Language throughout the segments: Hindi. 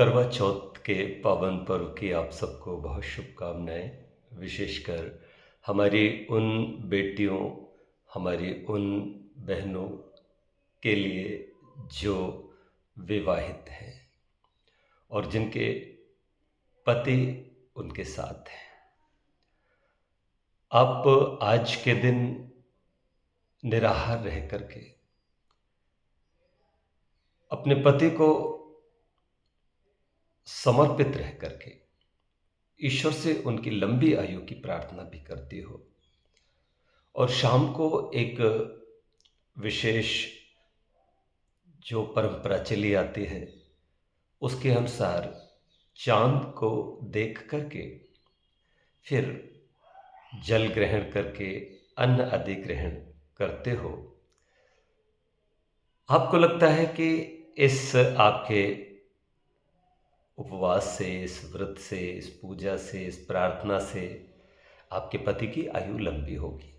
करवा चौथ के पावन पर्व की आप सबको बहुत शुभकामनाएं। विशेषकर हमारी उन बेटियों, हमारी उन बहनों के लिए जो विवाहित हैं और जिनके पति उनके साथ हैं। आप आज के दिन निराहार रह करके अपने पति को समर्पित रह करके ईश्वर से उनकी लंबी आयु की प्रार्थना भी करती हो और शाम को एक विशेष जो परंपरा चली आती है उसके अनुसार चांद को देख करके फिर जल ग्रहण करके अन्न आदि ग्रहण करते हो। आपको लगता है कि इस आपके उपवास से, इस व्रत से, इस पूजा से, इस प्रार्थना से आपके पति की आयु लंबी होगी।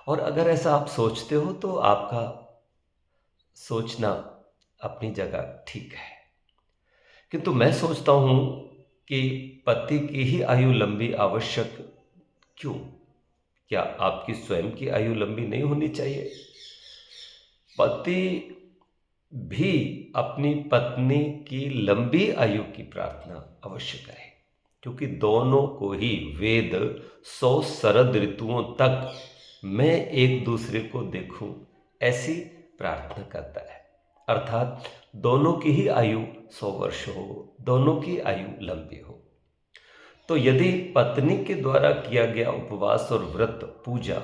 और अगर ऐसा आप सोचते हो तो आपका सोचना अपनी जगह ठीक है, किंतु मैं सोचता हूं कि पति की ही आयु लंबी आवश्यक क्यों? क्या आपकी स्वयं की आयु लंबी नहीं होनी चाहिए? पति भी अपनी पत्नी की लंबी आयु की प्रार्थना अवश्य करे, क्योंकि दोनों को ही वेद 100 शरद ऋतुओं तक मैं एक दूसरे को देखूं ऐसी प्रार्थना करता है। अर्थात दोनों की ही आयु 100 वर्ष हो, दोनों की आयु लंबी हो। तो यदि पत्नी के द्वारा किया गया उपवास और व्रत पूजा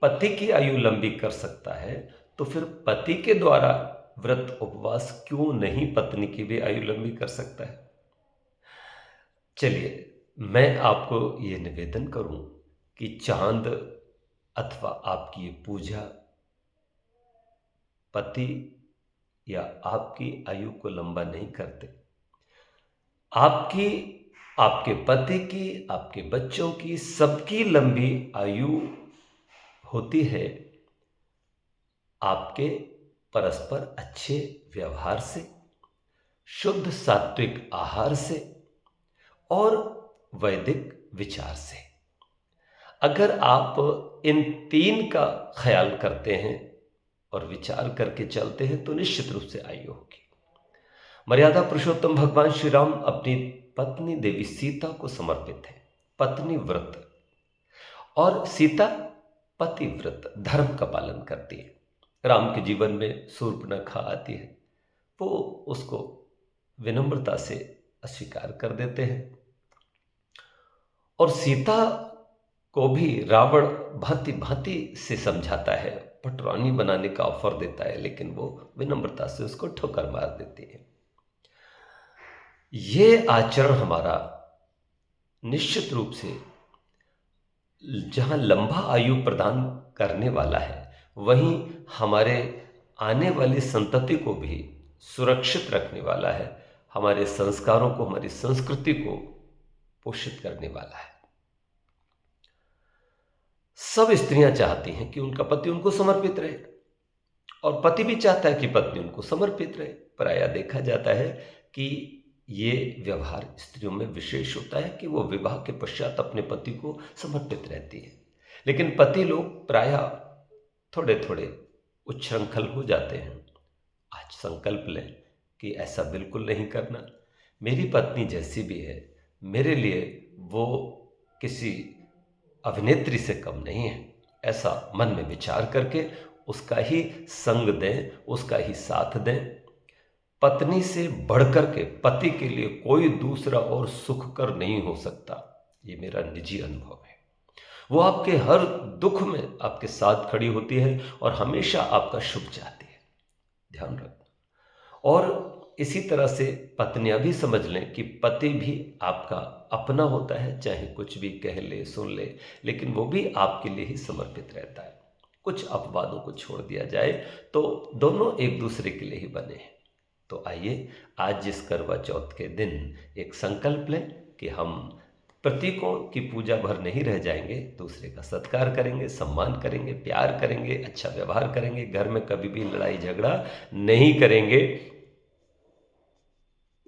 पति की आयु लंबी कर सकता है, तो फिर पति के द्वारा व्रत उपवास क्यों नहीं पत्नी की भी आयु लंबी कर सकता है? चलिए, मैं आपको ये निवेदन करूं कि चांद अथवा आपकी ये पूजा पति या आपकी आयु को लंबा नहीं करते। आपकी, आपके पति की, आपके बच्चों की, सबकी लंबी आयु होती है आपके परस्पर अच्छे व्यवहार से, शुद्ध सात्विक आहार से और वैदिक विचार से। अगर आप इन तीन का ख्याल करते हैं और विचार करके चलते हैं तो निश्चित रूप से आयु होगी। मर्यादा पुरुषोत्तम भगवान श्री राम अपनी पत्नी देवी सीता को समर्पित है। पत्नी व्रत और सीता पति व्रत धर्म का पालन करती है। राम के जीवन में शूर्पणखा आती है, वो उसको विनम्रता से अस्वीकार कर देते हैं और सीता को भी रावण भांति भांति से समझाता है, पटरानी बनाने का ऑफर देता है, लेकिन वो विनम्रता से उसको ठोकर मार देती है। ये आचरण हमारा निश्चित रूप से जहां लंबा आयु प्रदान करने वाला है, वहीं हमारे आने वाली संतति को भी सुरक्षित रखने वाला है, हमारे संस्कारों को, हमारी संस्कृति को पोषित करने वाला है। सब स्त्रियां चाहती हैं कि उनका पति उनको समर्पित रहे और पति भी चाहता है कि पत्नी उनको समर्पित रहे। प्रायः देखा जाता है कि ये व्यवहार स्त्रियों में विशेष होता है कि वो विवाह के पश्चात अपने पति को समर्पित रहती है, लेकिन पति लोग प्रायः थोड़े थोड़े उच्छृंखल हो जाते हैं। आज संकल्प लें कि ऐसा बिल्कुल नहीं करना। मेरी पत्नी जैसी भी है, मेरे लिए वो किसी अभिनेत्री से कम नहीं है, ऐसा मन में विचार करके उसका ही संग दें, उसका ही साथ दें। पत्नी से बढ़कर के पति के लिए कोई दूसरा और सुखकर नहीं हो सकता, ये मेरा निजी अनुभव है। वो आपके हर दुख में आपके साथ खड़ी होती है और हमेशा आपका शुभ चाहती है, ध्यान रखना। और इसी तरह से पत्नियां भी समझ लें कि पति भी आपका अपना होता है, चाहे कुछ भी कह ले, सुन ले, लेकिन वो भी आपके लिए ही समर्पित रहता है। कुछ अपवादों को छोड़ दिया जाए तो दोनों एक दूसरे के लिए ही बने हैं। तो आइए आज जिस करवा चौथ के दिन एक संकल्प लें कि हम प्रतीकों की पूजा भर नहीं रह जाएंगे, दूसरे का सत्कार करेंगे, सम्मान करेंगे, प्यार करेंगे, अच्छा व्यवहार करेंगे, घर में कभी भी लड़ाई झगड़ा नहीं करेंगे।